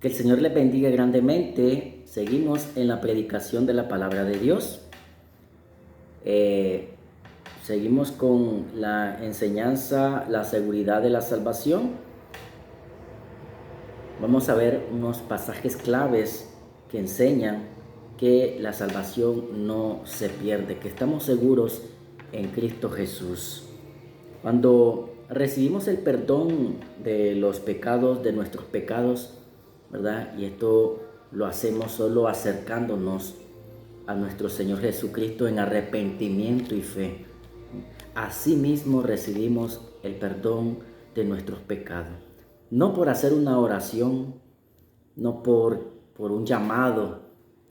Que el Señor les bendiga grandemente. Seguimos en la predicación de la palabra de Dios. Seguimos con la enseñanza, la seguridad de la salvación. Vamos a ver unos pasajes claves que enseñan que la salvación no se pierde, que estamos seguros en Cristo Jesús. Cuando recibimos el perdón de los pecados, de nuestros pecados, ¿verdad? Y esto lo hacemos solo acercándonos a nuestro Señor Jesucristo en arrepentimiento y fe. Asimismo recibimos el perdón de nuestros pecados. No por hacer una oración, no por un llamado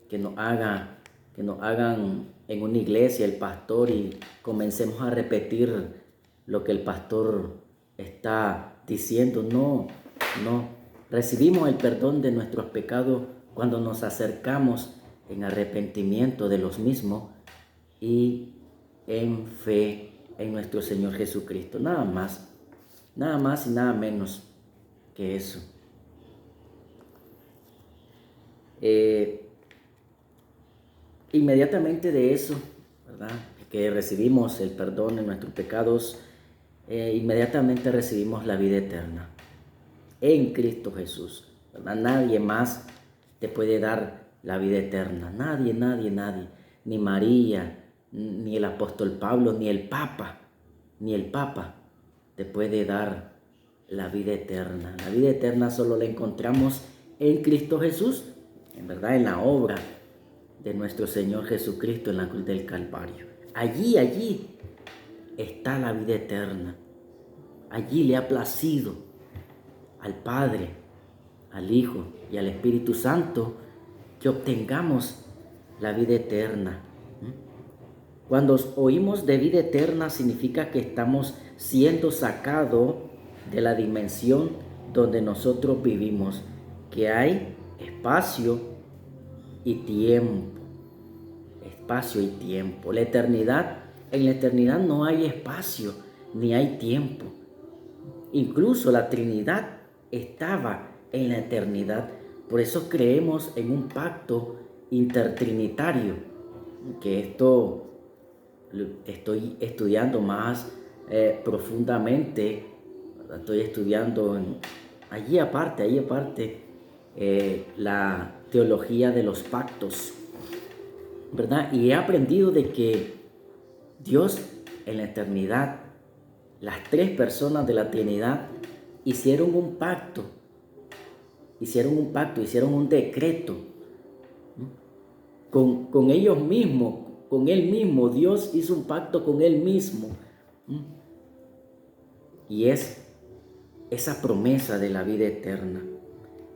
que nos hagan en una iglesia el pastor y comencemos a repetir lo que el pastor está diciendo. No. Recibimos el perdón de nuestros pecados cuando nos acercamos en arrepentimiento de los mismos y en fe en nuestro Señor Jesucristo. Nada más y nada menos que eso. Inmediatamente de eso, ¿verdad?, que recibimos el perdón de nuestros pecados, inmediatamente recibimos la vida eterna en Cristo Jesús, ¿verdad? Nadie más te puede dar la vida eterna. Nadie. Ni María, ni el apóstol Pablo, ni el Papa te puede dar la vida eterna. La vida eterna solo la encontramos en Cristo Jesús, en verdad, en la obra de nuestro Señor Jesucristo en la cruz del Calvario. Allí está la vida eterna. Allí le ha placido al Padre, al Hijo y al Espíritu Santo que obtengamos la vida eterna. Cuando oímos de vida eterna, significa que estamos siendo sacados de la dimensión donde nosotros vivimos, que hay espacio y tiempo. Espacio y tiempo. En la eternidad no hay espacio ni hay tiempo. Incluso la Trinidad estaba en la eternidad. Por eso creemos en un pacto intertrinitario, que esto estoy estudiando más profundamente, ¿verdad? Estoy estudiando allí aparte la teología de los pactos, ¿verdad? Y he aprendido de que Dios en la eternidad, las tres personas de la Trinidad hicieron un pacto, hicieron un decreto con ellos mismos, con Él mismo. Dios hizo un pacto con Él mismo. Y es esa promesa de la vida eterna.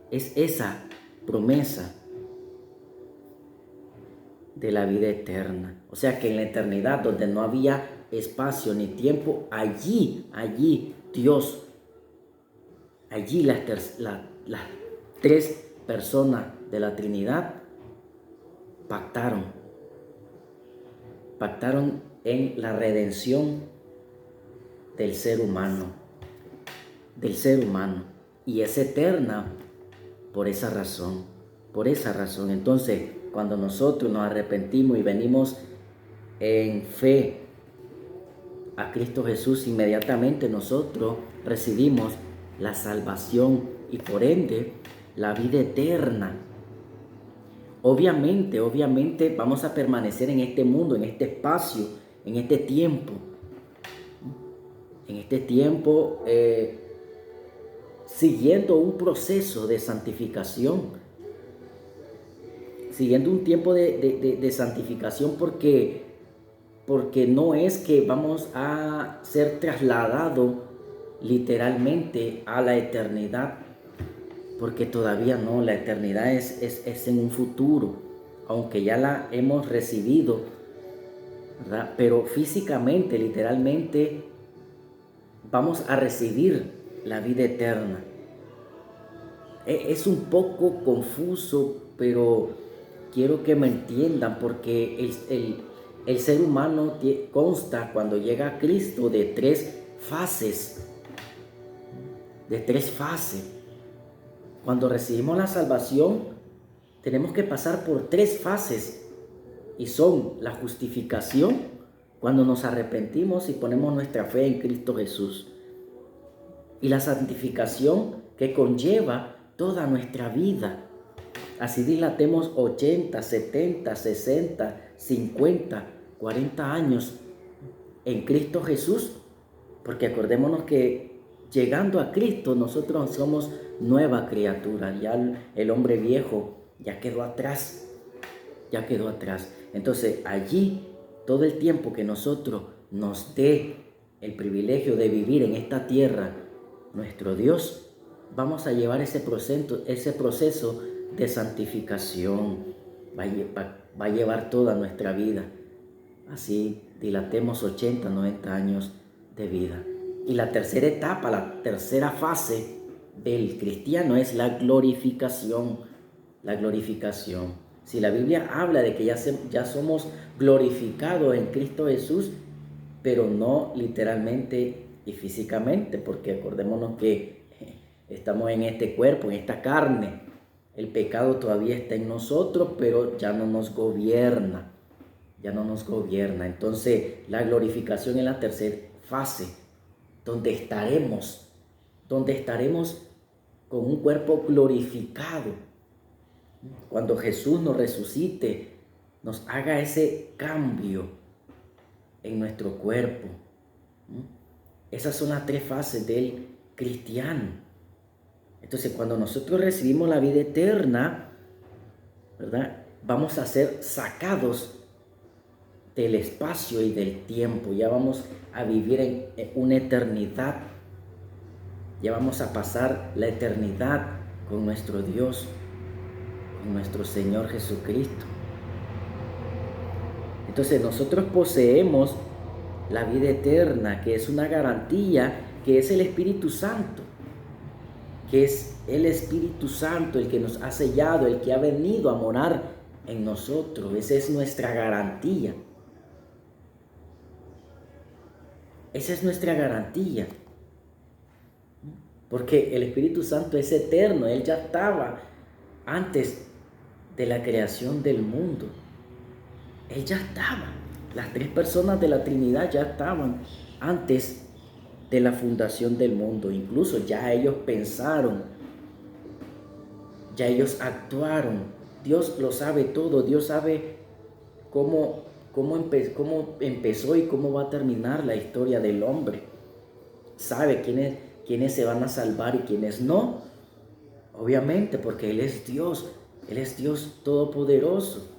Es esa promesa de la vida eterna. O sea que en la eternidad, donde no había espacio ni tiempo, allí Dios, allí las tres personas de la Trinidad pactaron en la redención del ser humano, y es eterna por esa razón. Entonces, cuando nosotros nos arrepentimos y venimos en fe a Cristo Jesús, inmediatamente nosotros recibimos la salvación y por ende la vida eterna. Obviamente vamos a permanecer en este mundo, en este espacio, en este tiempo. Siguiendo un proceso de santificación, siguiendo un tiempo de santificación, porque no es que vamos a ser trasladados literalmente a la eternidad, porque todavía no. La eternidad es en un futuro, aunque ya la hemos recibido, ¿verdad? Pero físicamente, literalmente, vamos a recibir la vida eterna. Es un poco confuso, pero quiero que me entiendan, porque el ser humano consta, cuando llega a Cristo, de tres fases. Cuando recibimos la salvación, tenemos que pasar por 3 fases y son la justificación, cuando nos arrepentimos y ponemos nuestra fe en Cristo Jesús, y la santificación, que conlleva toda nuestra vida. Así dilatemos 80, 70, 60, 50, 40 años en Cristo Jesús, porque acordémonos que llegando a Cristo nosotros somos nueva criatura. Ya el hombre viejo ya quedó atrás, Entonces allí, todo el tiempo que nosotros nos dé el privilegio de vivir en esta tierra, nuestro Dios, vamos a llevar ese proceso de santificación. Va a llevar toda nuestra vida. Así dilatemos 80, 90 años de vida. Y la tercera etapa, la tercera fase del cristiano es la glorificación. La glorificación. Si la Biblia habla de que ya somos glorificados en Cristo Jesús, pero no literalmente y físicamente, porque acordémonos que estamos en este cuerpo, en esta carne. El pecado todavía está en nosotros, pero ya no nos gobierna. Entonces, la glorificación es la tercera fase, donde estaremos con un cuerpo glorificado. Cuando Jesús nos resucite, nos haga ese cambio en nuestro cuerpo. Esas son las 3 fases del cristiano. Entonces, cuando nosotros recibimos la vida eterna, ¿verdad?, vamos a ser sacados del espacio y del tiempo. Ya vamos a vivir en una eternidad. Ya vamos a pasar la eternidad con nuestro Dios, con nuestro Señor Jesucristo. Entonces nosotros poseemos la vida eterna, que es una garantía, que es el Espíritu Santo, el que nos ha sellado, el que ha venido a morar en nosotros. Esa es nuestra garantía. Porque el Espíritu Santo es eterno. Él ya estaba antes de la creación del mundo. Él ya estaba. Las 3 personas de la Trinidad ya estaban antes de la fundación del mundo. Incluso ya ellos pensaron, ya ellos actuaron. Dios lo sabe todo. Dios sabe cómo empezó y cómo va a terminar la historia del hombre. Sabe quiénes se van a salvar y quiénes no. Obviamente, porque Él es Dios todopoderoso.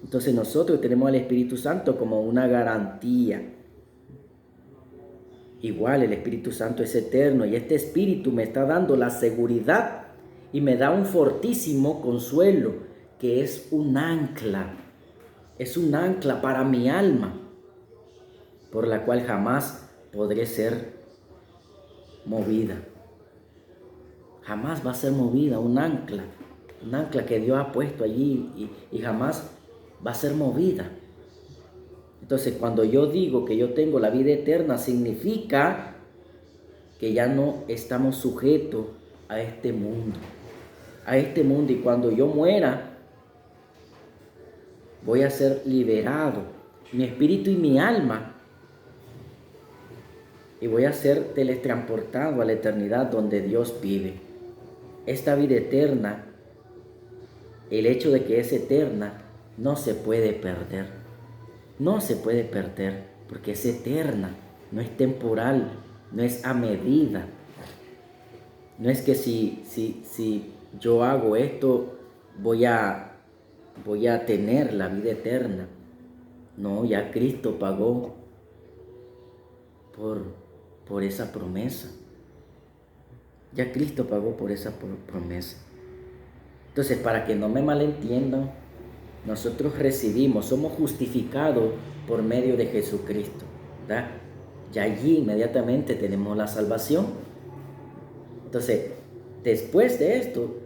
Entonces nosotros tenemos al Espíritu Santo como una garantía. Igual el Espíritu Santo es eterno y este Espíritu me está dando la seguridad y me da un fortísimo consuelo, que es un ancla. Es un ancla para mi alma, por la cual jamás podré ser movida. Jamás va a ser movida, un ancla que Dios ha puesto allí y jamás va a ser movida. Entonces, cuando yo digo que yo tengo la vida eterna, significa que ya no estamos sujetos a este mundo. Y cuando yo muera, voy a ser liberado, mi espíritu y mi alma, y voy a ser teletransportado a la eternidad donde Dios vive. Esta vida eterna, el hecho de que es eterna, no se puede perder. Porque es eterna, no es temporal, no es a medida. No es que si yo hago esto, voy a tener la vida eterna. No, ya Cristo pagó por esa promesa. Entonces, para que no me malentiendan, nosotros somos justificados por medio de Jesucristo, ¿verdad? Ya allí inmediatamente tenemos la salvación. Entonces, después de esto,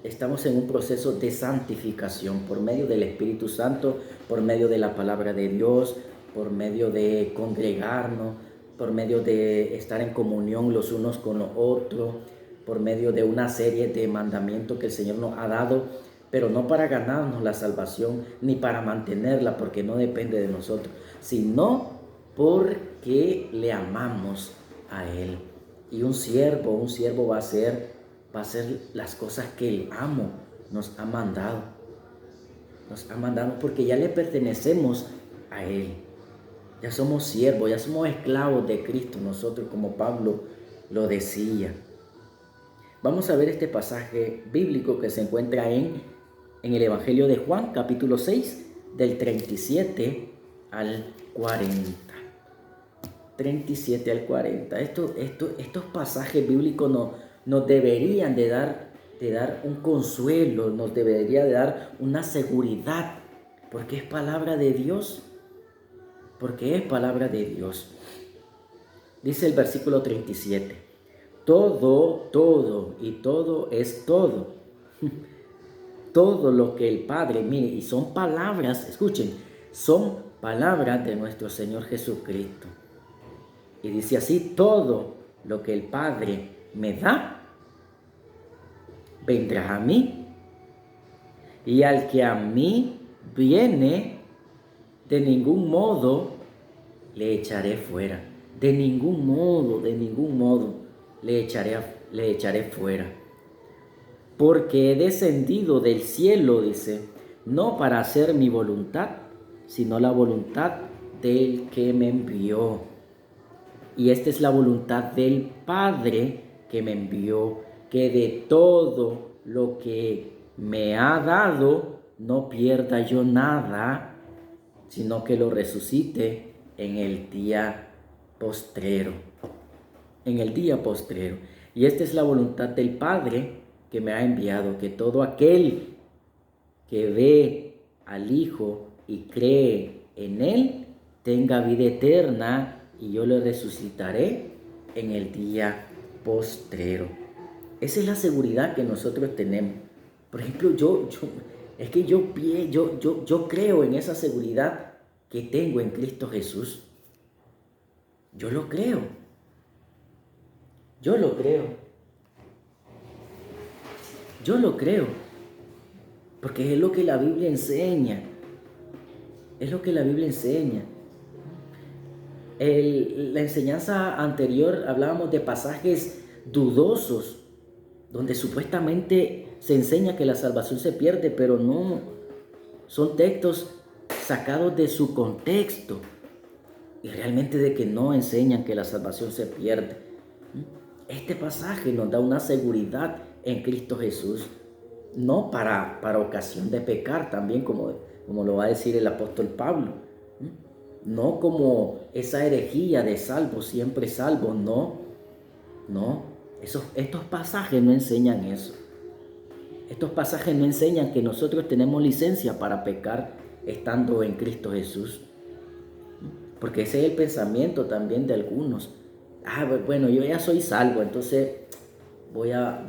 estamos en un proceso de santificación por medio del Espíritu Santo, por medio de la palabra de Dios, por medio de congregarnos, por medio de estar en comunión los unos con los otros, por medio de una serie de mandamientos que el Señor nos ha dado, pero no para ganarnos la salvación ni para mantenerla, porque no depende de nosotros, sino porque le amamos a Él. Y un siervo va a hacer las cosas que el amo nos ha mandado. Nos ha mandado porque ya le pertenecemos a Él. Ya somos siervos, ya somos esclavos de Cristo nosotros, como Pablo lo decía. Vamos a ver este pasaje bíblico que se encuentra en el Evangelio de Juan, capítulo 6, del 37 al 40. 37 al 40. Estos pasajes bíblicos nos deberían de dar un consuelo, nos debería de dar una seguridad, porque es palabra de Dios. Porque es palabra de Dios. Dice el versículo 37. Todo y todo es todo. Todo lo que el Padre, mire, y son palabras, escuchen, son palabras de nuestro Señor Jesucristo. Y dice así: todo lo que el Padre me da, vendrá a mí. Y al que a mí viene, de ningún modo le echaré fuera. De ningún modo le echaré fuera. Porque he descendido del cielo, dice, no para hacer mi voluntad, sino la voluntad del que me envió. Y esta es la voluntad del Padre que me envió, que de todo lo que me ha dado, no pierda yo nada, sino que lo resucite en el día postrero. En el día postrero. Y esta es la voluntad del Padre que me ha enviado, que todo aquel que ve al Hijo y cree en Él, tenga vida eterna, y yo le resucitaré en el día postrero. Esa es la seguridad que nosotros tenemos. Por ejemplo, yo creo en esa seguridad que tengo en Cristo Jesús. Yo lo creo. Yo lo creo. Porque es lo que la Biblia enseña. La enseñanza anterior hablábamos de pasajes dudosos, donde supuestamente se enseña que la salvación se pierde, pero no. Son textos sacados de su contexto y realmente de que no enseñan que la salvación se pierde. Este pasaje nos da una seguridad en Cristo Jesús, no para ocasión de pecar también, como lo va a decir el apóstol Pablo. No como esa herejía de salvo, siempre salvo, no. Estos pasajes no enseñan eso. Estos pasajes no enseñan que nosotros tenemos licencia para pecar estando en Cristo Jesús. Porque ese es el pensamiento también de algunos. Bueno, yo ya soy salvo, entonces voy a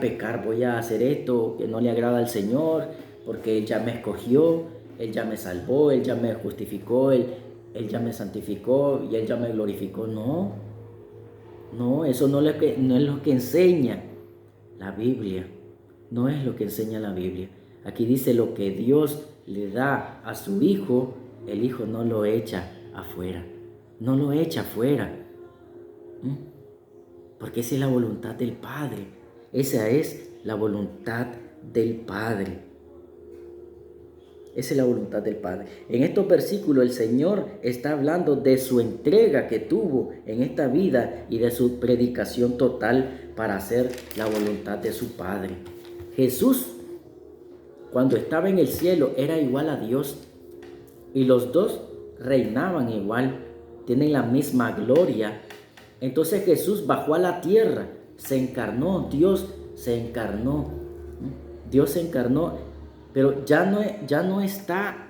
pecar, voy a hacer esto que no le agrada al Señor, porque Él ya me escogió, Él ya me salvó, Él ya me justificó, Él ya me santificó y Él ya me glorificó. No, eso no es lo que enseña la Biblia. No es lo que enseña la Biblia. Aquí dice: lo que Dios le da a su Hijo, el Hijo no lo echa afuera. No lo echa afuera. Porque esa es la voluntad del Padre. Esa es la voluntad del Padre. Esa es la voluntad del Padre. En estos versículos el Señor está hablando de su entrega que tuvo en esta vida y de su predicación total para hacer la voluntad de su Padre. Jesús, cuando estaba en el cielo, era igual a Dios, y los dos reinaban igual, tienen la misma gloria. Entonces Jesús bajó a la tierra, se encarnó, Dios se encarnó, pero ya no está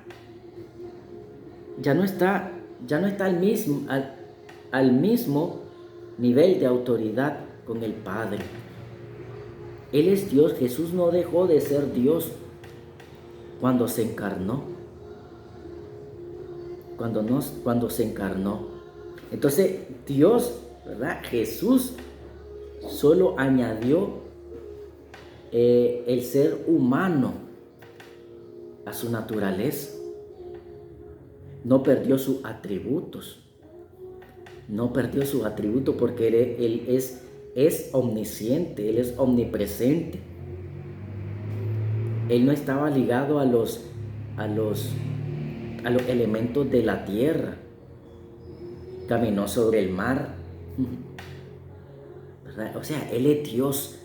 al mismo nivel de autoridad con el Padre. Él es Dios. Jesús no dejó de ser Dios cuando se encarnó. Cuando se encarnó. Entonces Dios, ¿verdad? Jesús solo añadió el ser humano a su naturaleza. No perdió sus atributos. No perdió sus atributos porque Él es omnisciente, Él es omnipresente. Él no estaba ligado a los elementos de la tierra. Caminó sobre el mar. ¿Verdad? O sea, Él es Dios.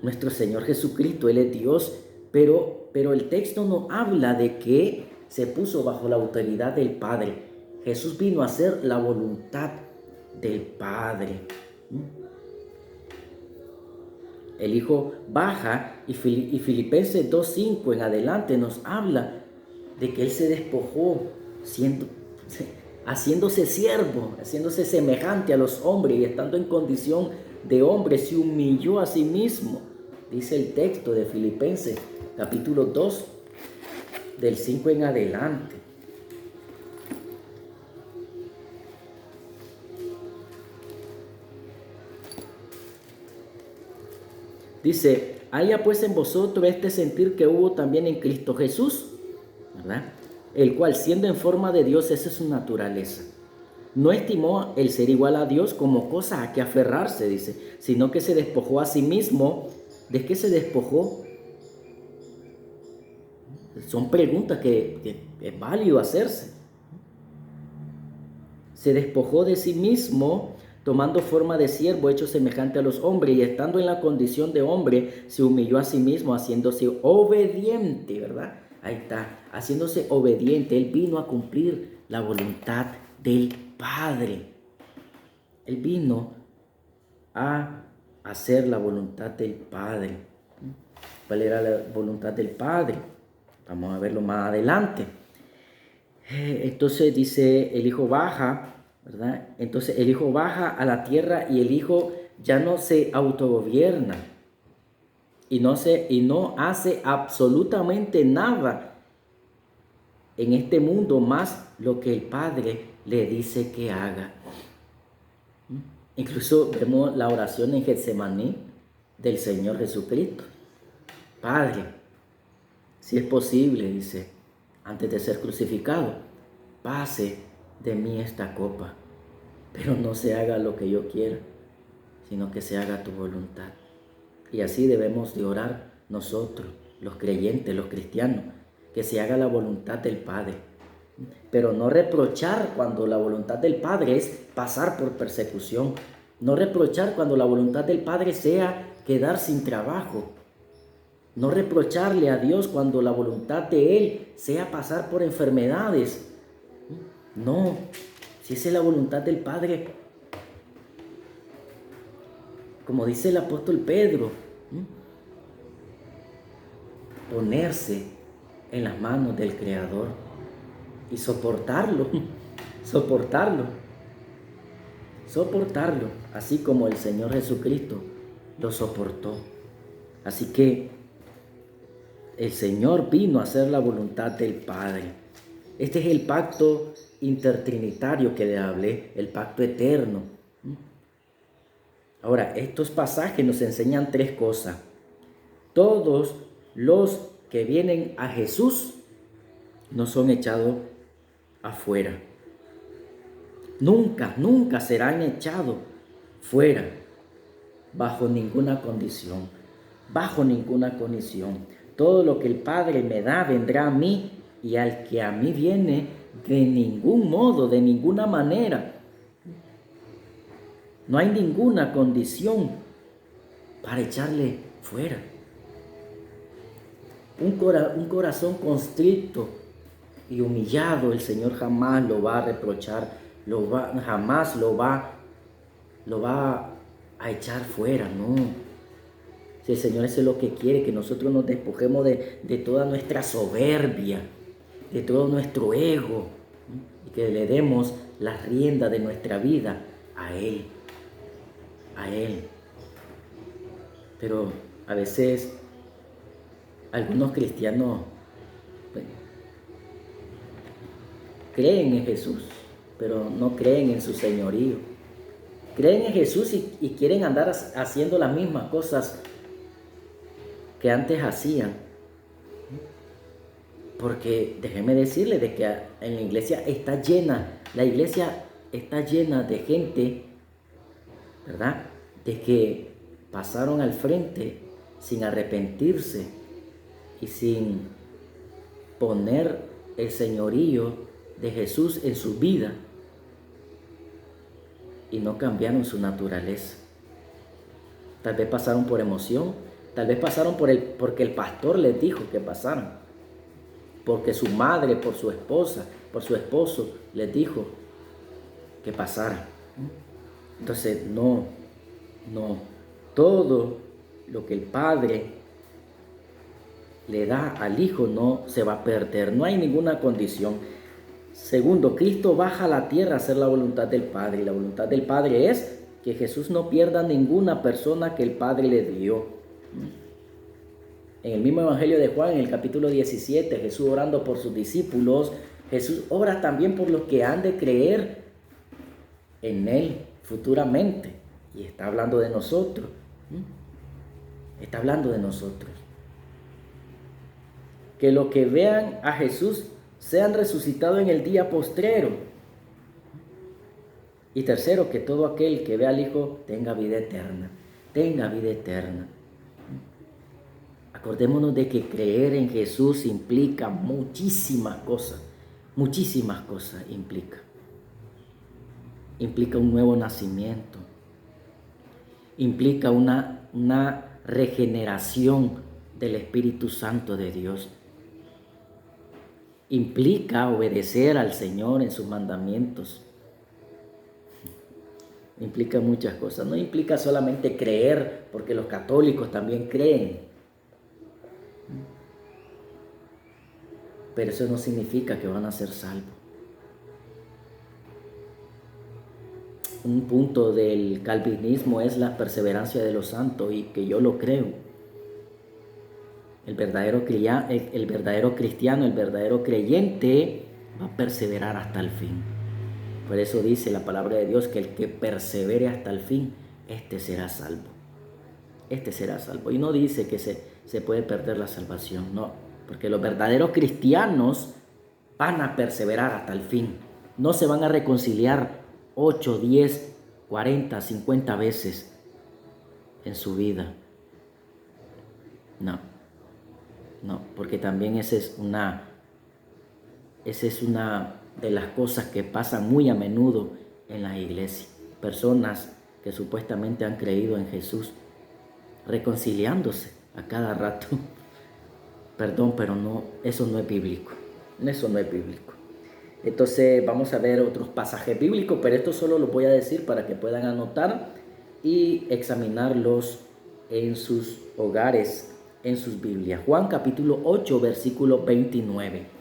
Nuestro Señor Jesucristo, Él es Dios. Pero el texto no habla de que se puso bajo la autoridad del Padre. Jesús vino a hacer la voluntad del Padre. El Hijo baja y Filipenses 2:5 en adelante nos habla de que Él se despojó haciéndose siervo, haciéndose semejante a los hombres y estando en condición de hombre se humilló a sí mismo. Dice el texto de Filipenses capítulo 2 del 5 en adelante. Dice, haya pues en vosotros este sentir que hubo también en Cristo Jesús, ¿verdad? El cual siendo en forma de Dios, esa es su naturaleza. No estimó el ser igual a Dios como cosa a que aferrarse, dice, sino que se despojó a sí mismo. ¿De qué se despojó? Son preguntas que es válido hacerse. Se despojó de sí mismo, tomando forma de siervo, hecho semejante a los hombres, y estando en la condición de hombre, se humilló a sí mismo, haciéndose obediente, ¿verdad? Ahí está, haciéndose obediente. Él vino a cumplir la voluntad del Padre. Él vino a hacer la voluntad del Padre. ¿Cuál era la voluntad del Padre? Vamos a verlo más adelante. Entonces dice, el Hijo baja, ¿verdad? Entonces el Hijo baja a la tierra y el Hijo ya no se autogobierna y no hace absolutamente nada en este mundo más lo que el Padre le dice que haga. Incluso vemos la oración en Getsemaní del Señor Jesucristo. Padre, si es posible, dice, antes de ser crucificado, pase de mí esta copa, pero no se haga lo que yo quiera, sino que se haga tu voluntad. Y así debemos de orar nosotros, los creyentes, los cristianos, que se haga la voluntad del Padre. Pero no reprochar cuando la voluntad del Padre es pasar por persecución. No reprochar cuando la voluntad del Padre sea quedar sin trabajo. No reprocharle a Dios cuando la voluntad de Él sea pasar por enfermedades. No, si esa es la voluntad del Padre, como dice el apóstol Pedro, ponerse en las manos del Creador y soportarlo, así como el Señor Jesucristo lo soportó. Así que el Señor vino a hacer la voluntad del Padre. Este es el pacto intertrinitario que le hablé, el pacto eterno. Ahora, estos pasajes nos enseñan tres cosas. Todos los que vienen a Jesús no son echados afuera. Nunca serán echados fuera, bajo ninguna condición. Todo lo que el Padre me da vendrá a mí, y al que a mí viene, de ningún modo, de ninguna manera. No hay ninguna condición para echarle fuera. Un corazón constricto y humillado, el Señor jamás lo va a reprochar, jamás lo va a echar fuera, no. Si el Señor eso es lo que quiere, que nosotros nos despojemos de toda nuestra soberbia, de todo nuestro ego, y que le demos la rienda de nuestra vida a Él. Pero a veces algunos cristianos creen en Jesús, pero no creen en su señorío. creen en Jesús y quieren andar haciendo las mismas cosas que antes hacían. Porque déjenme decirles de que en la iglesia está llena de gente, ¿verdad? De que pasaron al frente sin arrepentirse y sin poner el señorío de Jesús en su vida, y no cambiaron su naturaleza. Tal vez pasaron por emoción, tal vez pasaron porque el pastor les dijo que pasaran, porque su madre, por su esposa, por su esposo les dijo que pasaran. Entonces no, todo lo que el Padre le da al Hijo no se va a perder, no hay ninguna condición. Segundo, Cristo baja a la tierra a hacer la voluntad del Padre, y la voluntad del Padre es que Jesús no pierda ninguna persona que el Padre le dio. En el mismo Evangelio de Juan, en el capítulo 17, Jesús orando por sus discípulos, Jesús ora también por los que han de creer en Él futuramente, y está hablando de nosotros. Está hablando de nosotros. Que los que vean a Jesús sean resucitados en el día postrero. Y tercero, que todo aquel que vea al Hijo tenga vida eterna. Tenga vida eterna. Acordémonos de que creer en Jesús implica muchísimas cosas. Muchísimas cosas implica. Implica un nuevo nacimiento. Implica una regeneración del Espíritu Santo de Dios. Implica obedecer al Señor en sus mandamientos. Implica muchas cosas. No implica solamente creer, porque los católicos también creen. Pero eso no significa que van a ser salvos. Un punto del calvinismo es la perseverancia de los santos, y que yo lo creo. El verdadero cristiano, el verdadero creyente va a perseverar hasta el fin. Por eso dice la palabra de Dios que el que persevere hasta el fin, este será salvo. Este será salvo. Y no dice que se puede perder la salvación, no. Porque los verdaderos cristianos van a perseverar hasta el fin. No se van a reconciliar 8, 10, 40, 50 veces en su vida. No, porque también esa es una de las cosas que pasan muy a menudo en las iglesias. Personas que supuestamente han creído en Jesús, reconciliándose a cada rato. Perdón, pero no, eso no es bíblico. Eso no es bíblico. Entonces vamos a ver otros pasajes bíblicos, pero esto solo lo voy a decir para que puedan anotar y examinarlos en sus hogares, en sus Biblias. Juan capítulo 8, versículo 29.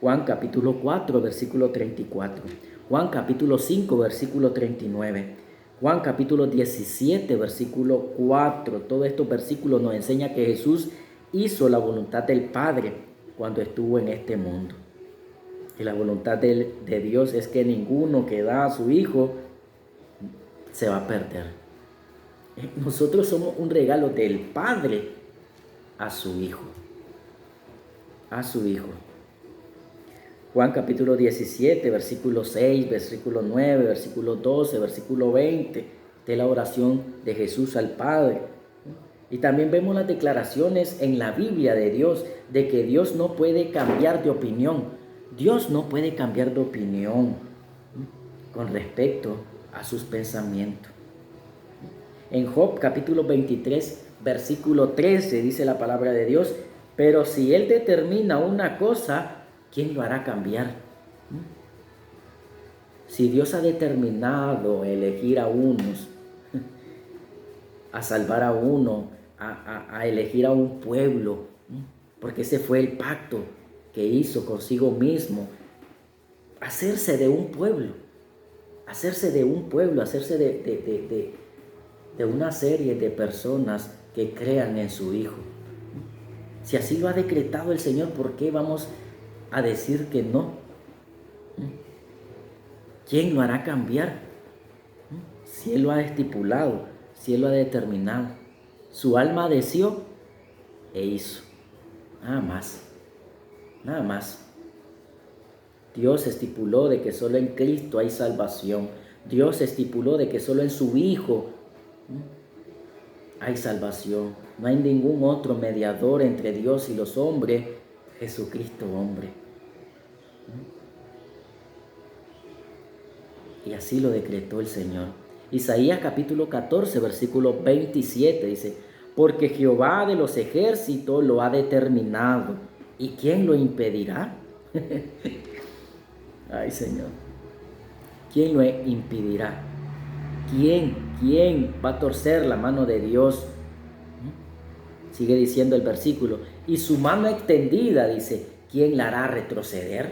Juan capítulo 4, versículo 34. Juan capítulo 5, versículo 39. Juan capítulo 17, versículo 4. Todos estos versículos nos enseñan que Jesús hizo la voluntad del Padre cuando estuvo en este mundo. Y la voluntad de Dios es que ninguno que da a su Hijo se va a perder. Nosotros somos un regalo del Padre a su Hijo. A su Hijo. Juan capítulo 17, versículo 6, versículo 9, versículo 12, versículo 20. De la oración de Jesús al Padre. Y también vemos las declaraciones en la Biblia de Dios de que Dios no puede cambiar de opinión. Dios no puede cambiar de opinión con respecto a sus pensamientos. En Job capítulo 23, versículo 13 dice la palabra de Dios: pero si Él determina una cosa, ¿quién lo hará cambiar? Si Dios ha determinado elegir a unos, a salvar a uno, a elegir a un pueblo, porque ese fue el pacto que hizo consigo mismo, hacerse de un pueblo, hacerse de una serie de personas que crean en su Hijo. Si así lo ha decretado el Señor, ¿por qué vamos a decir que no? ¿Quién lo hará cambiar? Si Él lo ha estipulado, si Él lo ha determinado. Su alma deseó e hizo. Nada más. Nada más. Dios estipuló de que solo en Cristo hay salvación. Dios estipuló de que solo en su Hijo hay salvación. No hay ningún otro mediador entre Dios y los hombres, Jesucristo hombre. Y así lo decretó el Señor. Isaías capítulo 14, versículo 27 dice: porque Jehová de los ejércitos lo ha determinado, ¿y quién lo impedirá? Ay, Señor, ¿quién lo impedirá? ¿Quién va a torcer la mano de Dios? Sigue diciendo el versículo, y su mano extendida, dice, ¿quién la hará retroceder?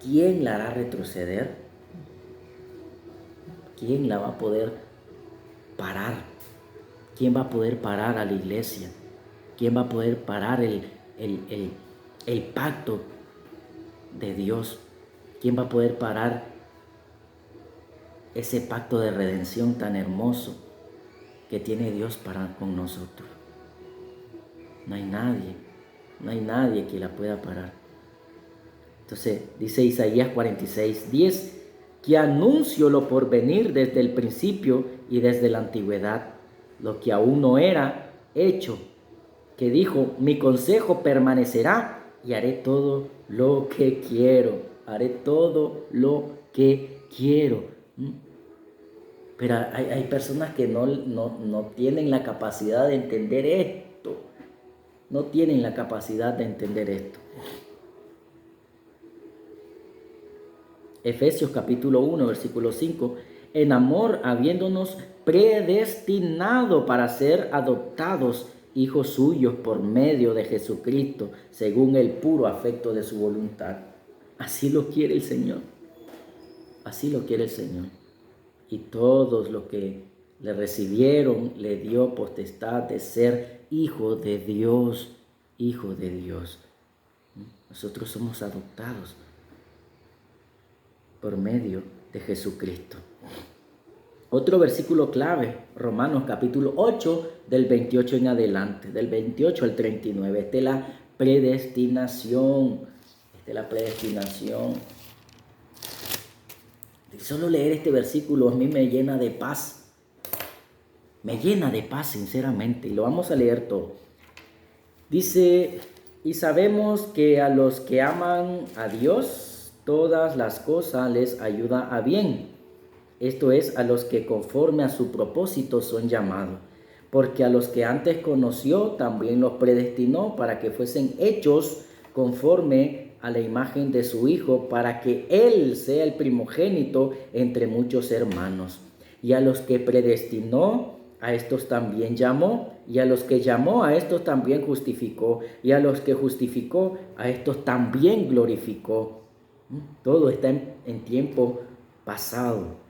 ¿Quién la hará retroceder? ¿Quién la va a poder parar? ¿Quién va a poder parar a la iglesia? ¿Quién va a poder parar el pacto de Dios? ¿Quién va a poder parar ese pacto de redención tan hermoso que tiene Dios para con nosotros? No hay nadie que la pueda parar. Entonces dice Isaías 46, 10, que anuncio lo por venir desde el principio y desde la antigüedad, lo que aún no era hecho, que dijo, mi consejo permanecerá y haré todo lo que quiero. Haré todo lo que quiero. Pero hay personas que no tienen la capacidad de entender esto. No tienen la capacidad de entender esto. Efesios capítulo 1, versículo 5. En amor, habiéndonos predestinado para ser adoptados hijos suyos por medio de Jesucristo, según el puro afecto de su voluntad. Así lo quiere el Señor. Así lo quiere el Señor. Y todos los que le recibieron, le dio potestad de ser hijo de Dios. Hijo de Dios. Nosotros somos adoptados por medio de Jesucristo. Otro versículo clave, Romanos capítulo 8, del 28 en adelante, del 28 al 39. Esta es la predestinación. Esta es la predestinación. Y solo leer este versículo a mí me llena de paz. Me llena de paz, sinceramente. Y lo vamos a leer todo. Dice, y sabemos que a los que aman a Dios, todas las cosas les ayudan a bien. Esto es, a los que conforme a su propósito son llamados. Porque a los que antes conoció, también los predestinó para que fuesen hechos conforme a la imagen de su Hijo, para que Él sea el primogénito entre muchos hermanos. Y a los que predestinó, a estos también llamó, y a los que llamó, a estos también justificó, y a los que justificó, a estos también glorificó. Todo está en tiempo pasado.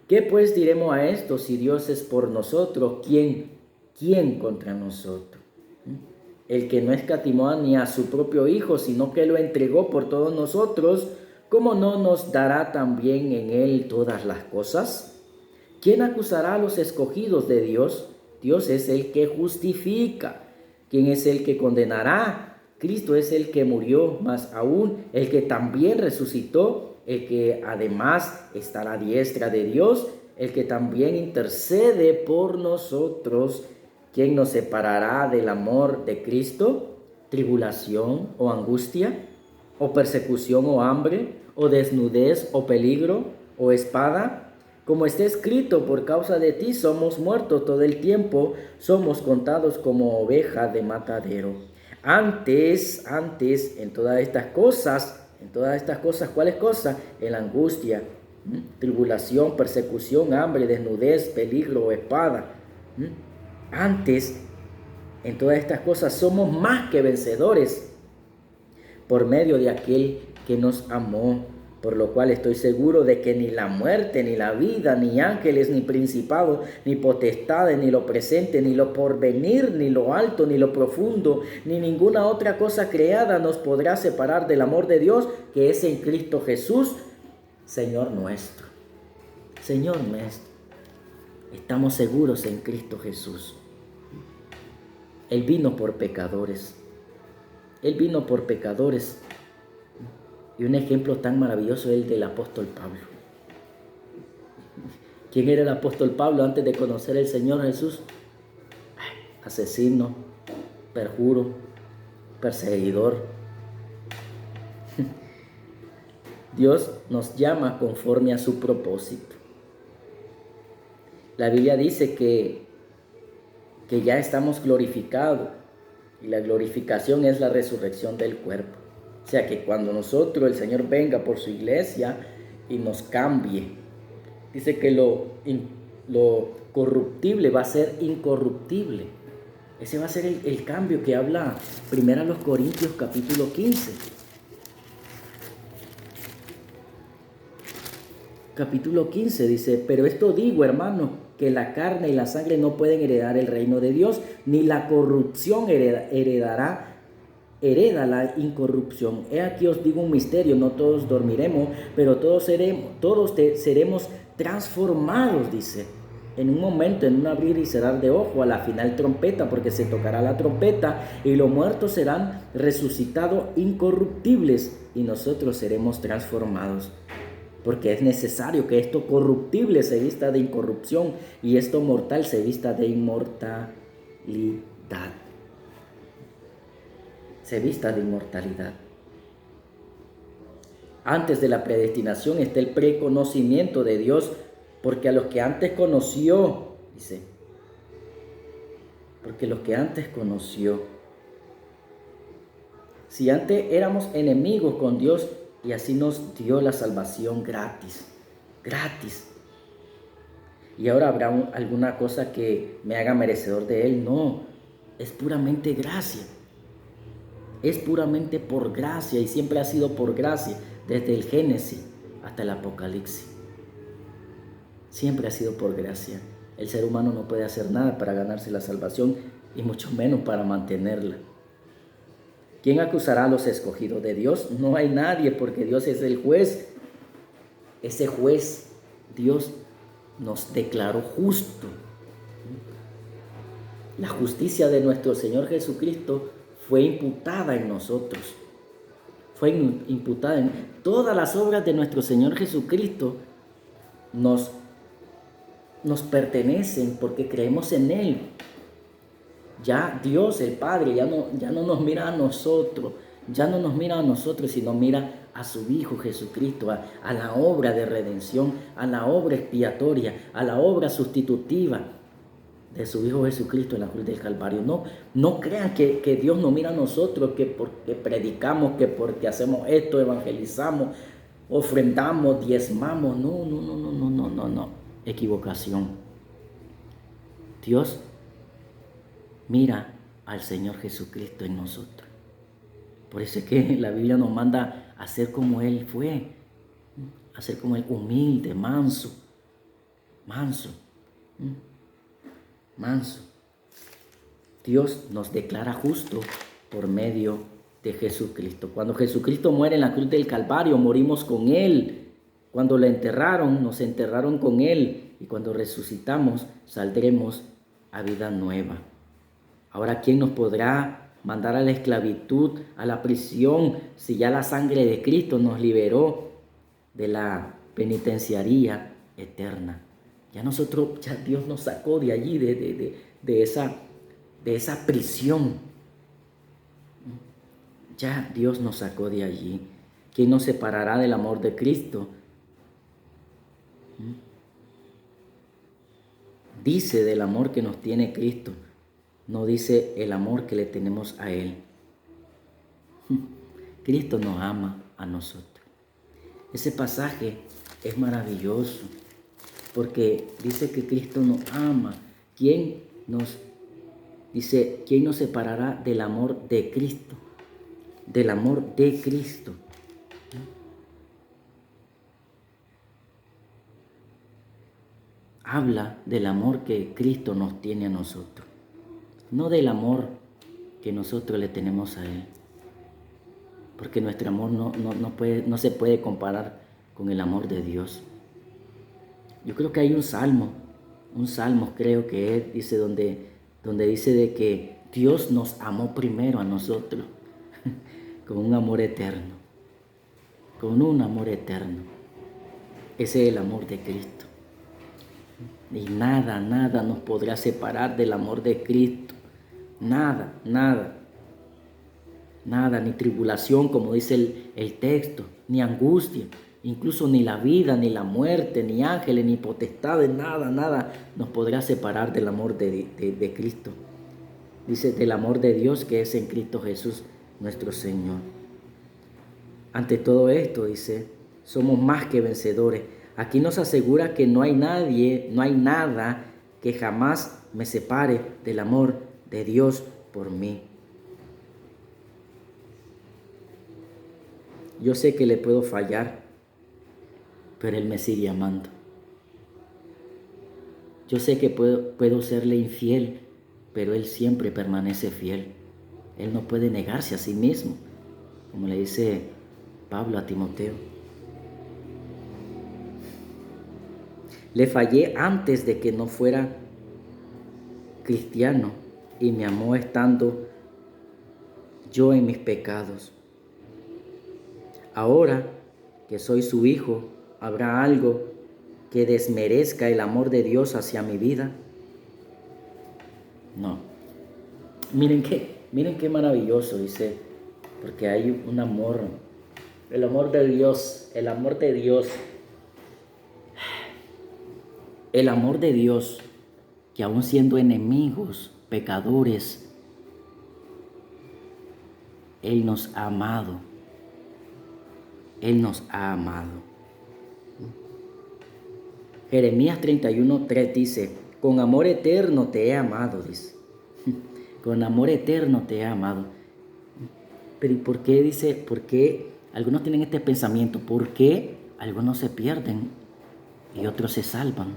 ¿Qué pues diremos a esto? Si Dios es por nosotros, ¿quién contra nosotros? El que no escatimó ni a su propio Hijo, sino que lo entregó por todos nosotros, ¿cómo no nos dará también en él todas las cosas? ¿Quién acusará a los escogidos de Dios? Dios es el que justifica. ¿Quién es el que condenará? Cristo es el que murió, más aún el que también resucitó, el que además está a la diestra de Dios, el que también intercede por nosotros. ¿Quién nos separará del amor de Cristo? ¿Tribulación o angustia? ¿O persecución o hambre? ¿O desnudez o peligro? ¿O espada? Como está escrito, por causa de ti somos muertos todo el tiempo, somos contados como ovejas de matadero. Antes, en todas estas cosas, ¿cuáles cosas? En la angustia, tribulación, persecución, hambre, desnudez, peligro o espada. Antes, en todas estas cosas, somos más que vencedores por medio de aquel que nos amó. Por lo cual estoy seguro de que ni la muerte, ni la vida, ni ángeles, ni principados, ni potestades, ni lo presente, ni lo porvenir, ni lo alto, ni lo profundo, ni ninguna otra cosa creada nos podrá separar del amor de Dios que es en Cristo Jesús, Señor nuestro. Señor nuestro. Estamos seguros en Cristo Jesús. Él vino por pecadores. Él vino por pecadores. Y un ejemplo tan maravilloso es el del apóstol Pablo. ¿Quién era el apóstol Pablo antes de conocer al Señor Jesús? Asesino, perjuro, perseguidor. Dios nos llama conforme a su propósito. La Biblia dice que ya estamos glorificados y la glorificación es la resurrección del cuerpo. O sea que cuando nosotros, el Señor venga por su iglesia y nos cambie, dice que lo corruptible va a ser incorruptible. Ese va a ser el cambio que habla 1 Corintios capítulo 15. Capítulo 15 dice: pero esto digo, hermanos, que la carne y la sangre no pueden heredar el reino de Dios, ni la corrupción hereda la incorrupción. He aquí os digo un misterio: no todos dormiremos, pero todos seremos transformados, dice, en un momento, en un abrir y cerrar de ojo, a la final trompeta, porque se tocará la trompeta y los muertos serán resucitados incorruptibles y nosotros seremos transformados. Porque es necesario que esto corruptible se vista de incorrupción y esto mortal se vista de inmortalidad. Se vista de inmortalidad. Antes de la predestinación está el preconocimiento de Dios, porque a los que antes conoció, dice, porque los que antes conoció, si antes éramos enemigos con Dios, y así nos dio la salvación gratis. Y ahora habrá alguna cosa que me haga merecedor de Él. No, es puramente gracia. Es puramente por gracia y siempre ha sido por gracia, desde el Génesis hasta el Apocalipsis. Siempre ha sido por gracia. El ser humano no puede hacer nada para ganarse la salvación y mucho menos para mantenerla. ¿Quién acusará a los escogidos de Dios? No hay nadie, porque Dios es el juez. Ese juez, Dios nos declaró justo. La justicia de nuestro Señor Jesucristo fue imputada en nosotros. Fue imputada en todas las obras de nuestro Señor Jesucristo. Nos pertenecen porque creemos en Él. Ya Dios, el Padre, ya no nos mira a nosotros, sino mira a su Hijo Jesucristo, a la obra de redención, a la obra expiatoria, a la obra sustitutiva de su Hijo Jesucristo en la cruz del Calvario. No crean que Dios nos mira a nosotros, que porque predicamos, que porque hacemos esto, evangelizamos, ofrendamos, diezmamos. No. Equivocación. Dios mira al Señor Jesucristo en nosotros. Por eso es que la Biblia nos manda a ser como Él fue, a ser como Él, humilde, manso. Dios nos declara justo por medio de Jesucristo. Cuando Jesucristo muere en la cruz del Calvario, morimos con Él. Cuando lo enterraron, nos enterraron con Él. Y cuando resucitamos, saldremos a vida nueva. Ahora, ¿quién nos podrá mandar a la esclavitud, a la prisión, si ya la sangre de Cristo nos liberó de la penitenciaría eterna? Ya Dios nos sacó de allí, de esa prisión. Ya Dios nos sacó de allí. ¿Quién nos separará del amor de Cristo? Dice del amor que nos tiene Cristo. No dice el amor que le tenemos a Él. Cristo nos ama a nosotros. Ese pasaje es maravilloso porque dice que Cristo nos ama. ¿Quién nos separará del amor de Cristo? Del amor de Cristo. Habla del amor que Cristo nos tiene a nosotros. No del amor que nosotros le tenemos a Él. Porque nuestro amor no se puede comparar con el amor de Dios. Yo creo que hay un salmo un salmo creo que es, dice donde dice de que Dios nos amó primero a nosotros con un amor eterno, con un amor eterno. Ese es el amor de Cristo. Y nada nos podrá separar del amor de Cristo. Nada, ni tribulación, como dice el texto, ni angustia, incluso ni la vida, ni la muerte, ni ángeles, ni potestades, nada nos podrá separar del amor de Cristo. Dice, del amor de Dios que es en Cristo Jesús, nuestro Señor. Ante todo esto, dice, somos más que vencedores. Aquí nos asegura que no hay nada que jamás me separe del amor de Dios por mí. Yo sé que le puedo fallar, pero Él me sigue amando. Yo sé que puedo serle infiel, pero Él siempre permanece fiel. Él no puede negarse a sí mismo, como le dice Pablo a Timoteo. Le fallé antes de que no fuera cristiano y me amó estando yo en mis pecados. Ahora que soy su hijo, ¿habrá algo que desmerezca el amor de Dios hacia mi vida? No. Miren qué maravilloso, dice, porque hay un amor, el amor de Dios, el amor de Dios, que aún siendo enemigos, pecadores, Él nos ha amado. Él nos ha amado. Jeremías 31:3 dice, con amor eterno te he amado, dice. Con amor eterno te he amado. Pero ¿y por qué dice? ¿Por qué algunos tienen este pensamiento? ¿Por qué algunos se pierden y otros se salvan?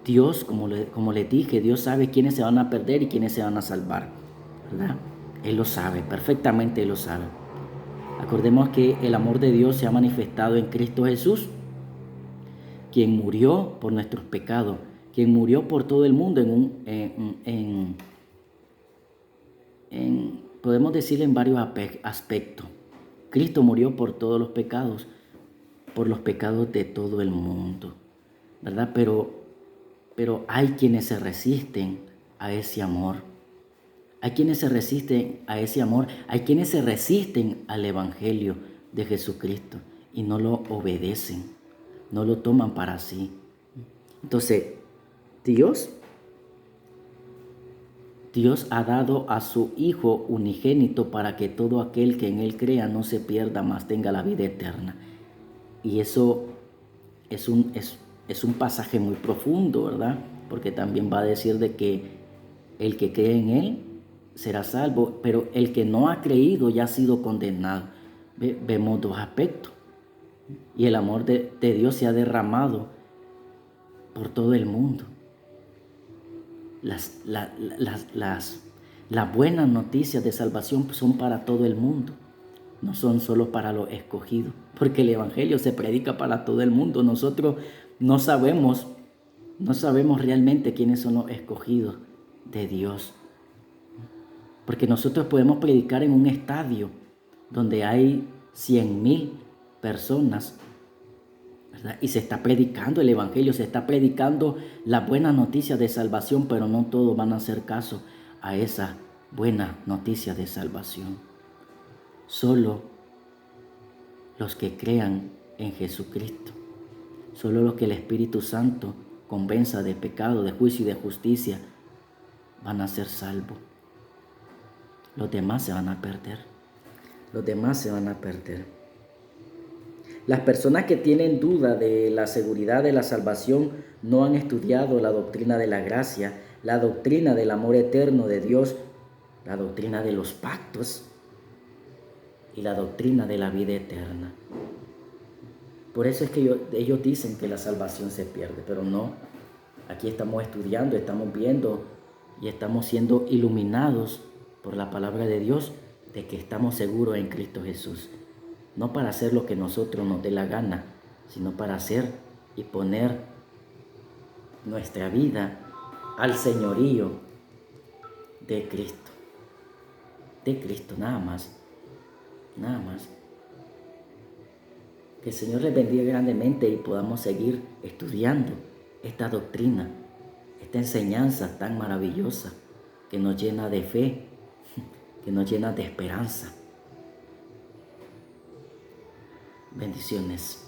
Dios, como les dije, Dios sabe quiénes se van a perder y quiénes se van a salvar, ¿verdad? Él lo sabe, perfectamente Él lo sabe. Acordemos que el amor de Dios se ha manifestado en Cristo Jesús, quien murió por nuestros pecados, quien murió por todo el mundo podemos decir en varios aspectos. Cristo murió por todos los pecados de todo el mundo, ¿verdad? Pero hay quienes se resisten a ese amor. Hay quienes se resisten a ese amor, hay quienes se resisten al Evangelio de Jesucristo y no lo obedecen, no lo toman para sí. Entonces, Dios ha dado a su Hijo unigénito para que todo aquel que en Él crea no se pierda, mas tenga la vida eterna. Y eso es un pasaje muy profundo, ¿verdad? Porque también va a decir de que el que cree en Él será salvo, pero el que no ha creído ya ha sido condenado. Vemos dos aspectos. Y el amor de Dios se ha derramado por todo el mundo. Las buenas noticias de salvación son para todo el mundo, no son solo para los escogidos, porque el Evangelio se predica para todo el mundo. Nosotros no sabemos realmente quiénes son los escogidos de Dios. Porque nosotros podemos predicar en un estadio donde hay 100,000 personas, ¿verdad? Y se está predicando el Evangelio, se está predicando la buena noticia de salvación, pero no todos van a hacer caso a esa buena noticia de salvación. Solo los que crean en Jesucristo, solo los que el Espíritu Santo convenza de pecado, de juicio y de justicia, van a ser salvos. Los demás se van a perder. Las personas que tienen duda de la seguridad de la salvación no han estudiado la doctrina de la gracia, la doctrina del amor eterno de Dios, la doctrina de los pactos y la doctrina de la vida eterna. Por eso es que ellos dicen que la salvación se pierde, pero no. Aquí estamos estudiando, estamos viendo y estamos siendo iluminados por la palabra de Dios de que estamos seguros en Cristo Jesús. No para hacer lo que nosotros nos dé la gana, sino para hacer y poner nuestra vida al señorío de Cristo. De Cristo, nada más. Nada más. Que el Señor les bendiga grandemente y podamos seguir estudiando esta doctrina, esta enseñanza tan maravillosa que nos llena de fe, que nos llena de esperanza. Bendiciones.